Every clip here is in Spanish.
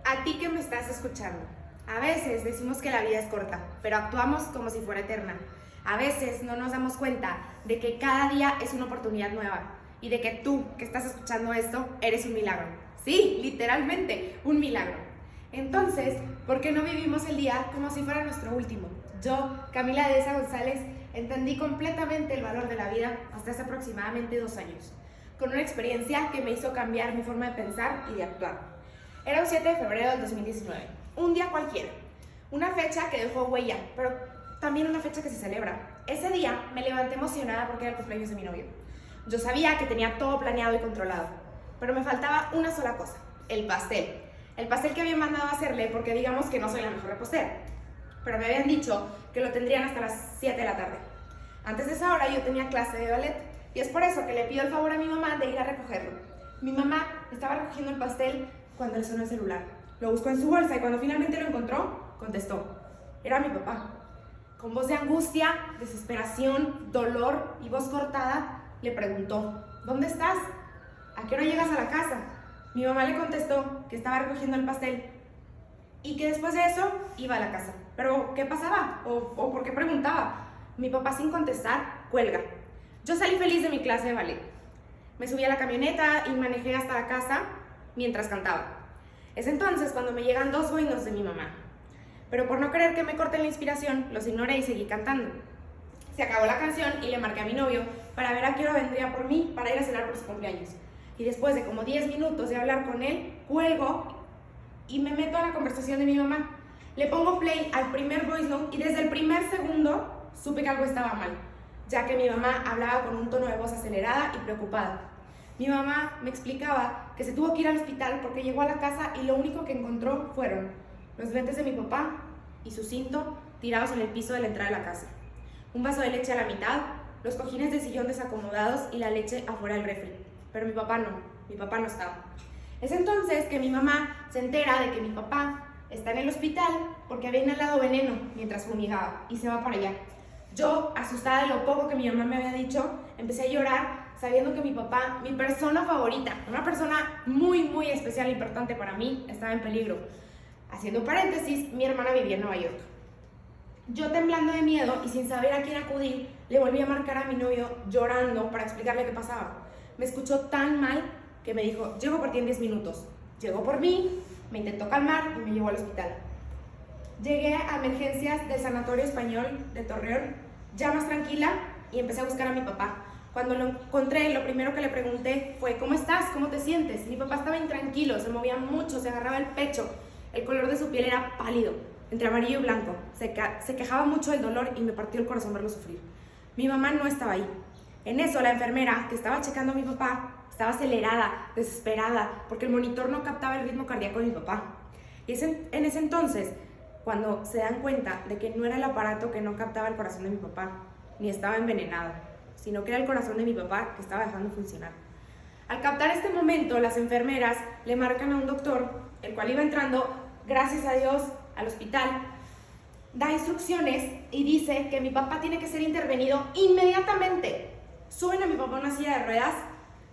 A ti que me estás escuchando, a veces decimos que la vida es corta, pero actuamos como si fuera eterna. A veces no nos damos cuenta de que cada día es una oportunidad nueva y de que tú que estás escuchando esto eres un milagro. Sí, literalmente, un milagro. Entonces, ¿por qué no vivimos el día como si fuera nuestro último? Yo, Camila Dehesa González, entendí completamente el valor de la vida hasta hace aproximadamente 2 años, con una experiencia que me hizo cambiar mi forma de pensar y de actuar. Era un 7 de febrero del 2019, un día cualquiera, una fecha que dejó huella, pero también una fecha que se celebra. Ese día me levanté emocionada porque era el cumpleaños de mi novio. Yo sabía que tenía todo planeado y controlado, pero me faltaba una sola cosa, el pastel. El pastel que había mandado a hacerle porque digamos que no soy la mejor repostera, pero me habían dicho que lo tendrían hasta las 7 de la tarde. Antes de esa hora yo tenía clase de ballet y es por eso que le pido el favor a mi mamá de ir a recogerlo. Mi mamá estaba recogiendo el pastel cuando le sonó el celular. Lo buscó en su bolsa y cuando finalmente lo encontró, contestó. Era mi papá. Con voz de angustia, desesperación, dolor y voz cortada, le preguntó, ¿dónde estás? ¿A qué hora llegas a la casa? Mi mamá le contestó que estaba recogiendo el pastel y que después de eso iba a la casa. ¿Pero qué pasaba? ¿O por qué preguntaba? Mi papá, sin contestar, cuelga. Yo salí feliz de mi clase de ballet. Me subí a la camioneta y manejé hasta la casa mientras cantaba. Es entonces cuando me llegan 2 boinos de mi mamá. Pero por no querer que me corten la inspiración, los ignoré y seguí cantando. Se acabó la canción y le marqué a mi novio para ver a qué hora vendría por mí para ir a cenar por su cumpleaños. Y después de como 10 minutos de hablar con él, cuelgo y me meto a la conversación de mi mamá. Le pongo play al primer voice note y desde el primer segundo supe que algo estaba mal, ya que mi mamá hablaba con un tono de voz acelerada y preocupada. Mi mamá me explicaba que se tuvo que ir al hospital porque llegó a la casa y lo único que encontró fueron los lentes de mi papá y su cinto tirados en el piso de la entrada de la casa, un vaso de leche a la mitad, los cojines de sillón desacomodados y la leche afuera del refri. Pero mi papá no estaba. Es entonces que mi mamá se entera de que mi papá está en el hospital porque había inhalado veneno mientras fumigaba y se va para allá. Yo, asustada de lo poco que mi mamá me había dicho, empecé a llorar sabiendo que mi papá, mi persona favorita, una persona muy, muy especial e importante para mí, estaba en peligro. Haciendo paréntesis, mi hermana vivía en Nueva York. Yo, temblando de miedo y sin saber a quién acudir, le volví a marcar a mi novio llorando para explicarle qué pasaba. Me escuchó tan mal que me dijo, llego por ti en 10 minutos. Llegó por mí, me intentó calmar y me llevó al hospital. Llegué a emergencias del Sanatorio Español de Torreón, ya más tranquila, y empecé a buscar a mi papá. Cuando lo encontré, lo primero que le pregunté fue, ¿cómo estás? ¿Cómo te sientes? Mi papá estaba intranquilo, se movía mucho, se agarraba el pecho. El color de su piel era pálido, entre amarillo y blanco. Se quejaba mucho del dolor y me partió el corazón verlo sufrir. Mi mamá no estaba ahí. En eso, la enfermera que estaba checando a mi papá estaba acelerada, desesperada, porque el monitor no captaba el ritmo cardíaco de mi papá. Y es en ese entonces cuando se dan cuenta de que no era el aparato que no captaba el corazón de mi papá, ni estaba envenenado, sino que era el corazón de mi papá que estaba dejando de funcionar. Al captar este momento, las enfermeras le marcan a un doctor, el cual iba entrando, gracias a Dios, al hospital, da instrucciones y dice que mi papá tiene que ser intervenido inmediatamente. Suben a mi papá a una silla de ruedas,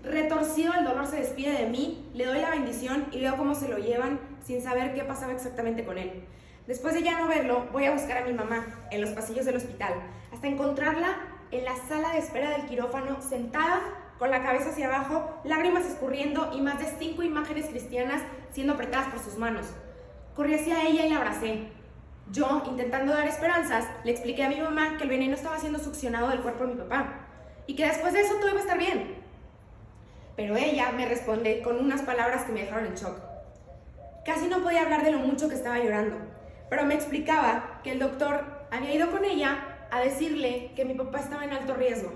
retorcido el dolor se despide de mí, le doy la bendición y veo cómo se lo llevan sin saber qué pasaba exactamente con él. Después de ya no verlo, voy a buscar a mi mamá en los pasillos del hospital, hasta encontrarla en la sala de espera del quirófano, sentada, con la cabeza hacia abajo, lágrimas escurriendo y más de 5 imágenes cristianas siendo apretadas por sus manos. Corrí hacia ella y la abracé. Yo, intentando dar esperanzas, le expliqué a mi mamá que el veneno estaba siendo succionado del cuerpo de mi papá y que después de eso todo iba a estar bien. Pero ella me responde con unas palabras que me dejaron en shock. Casi no podía hablar de lo mucho que estaba llorando, pero me explicaba que el doctor había ido con ella a decirle que mi papá estaba en alto riesgo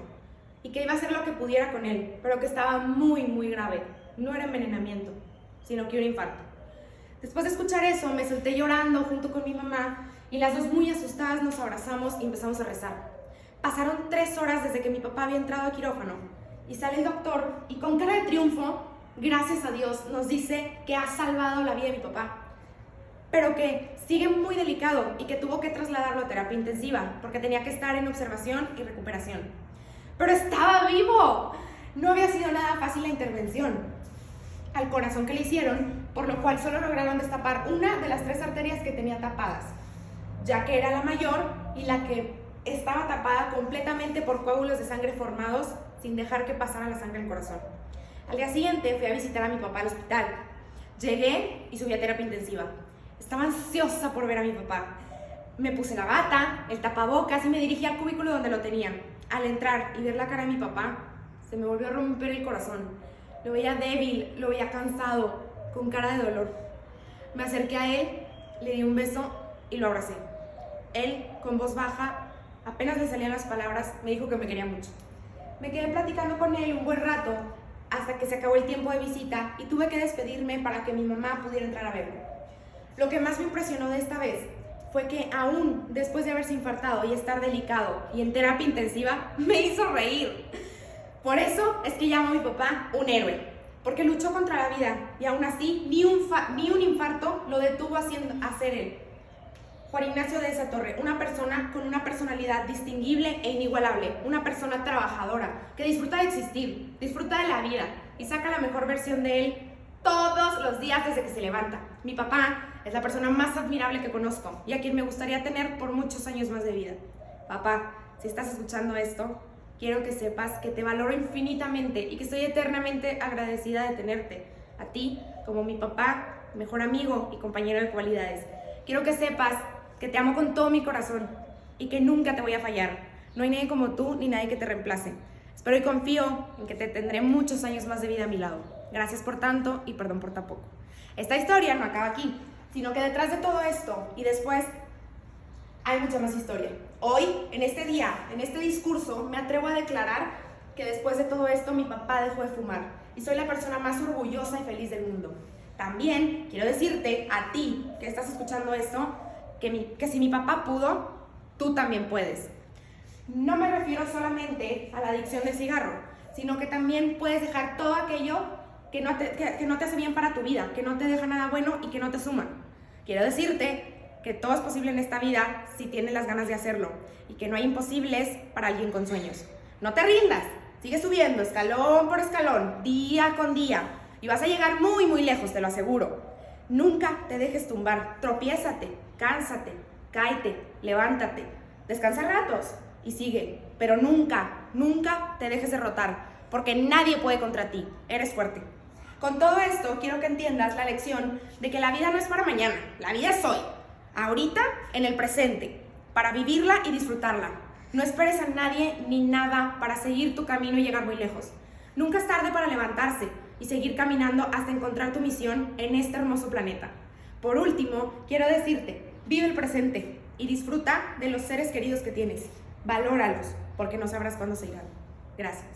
y que iba a hacer lo que pudiera con él, pero que estaba muy, muy grave. No era envenenamiento, sino que un infarto. Después de escuchar eso, me solté llorando junto con mi mamá y las dos muy asustadas nos abrazamos y empezamos a rezar. Pasaron 3 horas desde que mi papá había entrado al quirófano y sale el doctor y con cara de triunfo, gracias a Dios, nos dice que ha salvado la vida de mi papá, pero que sigue muy delicado y que tuvo que trasladarlo a terapia intensiva porque tenía que estar en observación y recuperación. ¡Pero estaba vivo! No había sido nada fácil la intervención. al corazón que le hicieron, por lo cual solo lograron destapar una de las 3 arterias que tenía tapadas, ya que era la mayor y la que estaba tapada completamente por coágulos de sangre formados sin dejar que pasara la sangre al corazón. Al día siguiente fui a visitar a mi papá al hospital. Llegué y subí a terapia intensiva. Estaba ansiosa por ver a mi papá. Me puse la bata, el tapabocas y me dirigí al cubículo donde lo tenían. Al entrar y ver la cara de mi papá, se me volvió a romper el corazón. Lo veía débil, lo veía cansado, con cara de dolor. Me acerqué a él, le di un beso y lo abracé. Él, con voz baja, apenas le salían las palabras, me dijo que me quería mucho. Me quedé platicando con él un buen rato hasta que se acabó el tiempo de visita y tuve que despedirme para que mi mamá pudiera entrar a verlo. Lo que más me impresionó de esta vez fue que aún después de haberse infartado y estar delicado y en terapia intensiva, me hizo reír. Por eso es que llamo a mi papá un héroe, porque luchó contra la vida y aún así ni un infarto lo detuvo hacer él. Juan Ignacio de esa Torre, una persona con una personalidad distinguible e inigualable, una persona trabajadora, que disfruta de existir, disfruta de la vida y saca la mejor versión de él todos los días desde que se levanta. Mi papá es la persona más admirable que conozco y a quien me gustaría tener por muchos años más de vida. Papá, si estás escuchando esto, quiero que sepas que te valoro infinitamente y que estoy eternamente agradecida de tenerte, a ti como mi papá, mejor amigo y compañero de cualidades. Quiero que sepas que te amo con todo mi corazón y que nunca te voy a fallar. No hay nadie como tú ni nadie que te reemplace. Espero y confío en que te tendré muchos años más de vida a mi lado. Gracias por tanto y perdón por tan poco. Esta historia no acaba aquí, sino que detrás de todo esto y después hay mucha más historia. Hoy, en este día, en este discurso, me atrevo a declarar que después de todo esto mi papá dejó de fumar y soy la persona más orgullosa y feliz del mundo. También quiero decirte a ti que estás escuchando esto que si mi papá pudo, tú también puedes. No me refiero solamente a la adicción del cigarro, sino que también puedes dejar todo aquello que no te hace bien para tu vida, que no te deja nada bueno y que no te suma. Quiero decirte que todo es posible en esta vida si tienes las ganas de hacerlo y que no hay imposibles para alguien con sueños. No te rindas, sigue subiendo escalón por escalón, día con día y vas a llegar muy muy lejos, te lo aseguro. Nunca te dejes tumbar, tropiézate, cánsate, cáete, levántate, descansa ratos y sigue, pero nunca, nunca te dejes derrotar, porque nadie puede contra ti, eres fuerte. Con todo esto, quiero que entiendas la lección de que la vida no es para mañana, la vida es hoy, ahorita, en el presente, para vivirla y disfrutarla. No esperes a nadie ni nada para seguir tu camino y llegar muy lejos. Nunca es tarde para levantarse y seguir caminando hasta encontrar tu misión en este hermoso planeta. Por último, quiero decirte, vive el presente y disfruta de los seres queridos que tienes. Valóralos, porque no sabrás cuándo se irán. Gracias.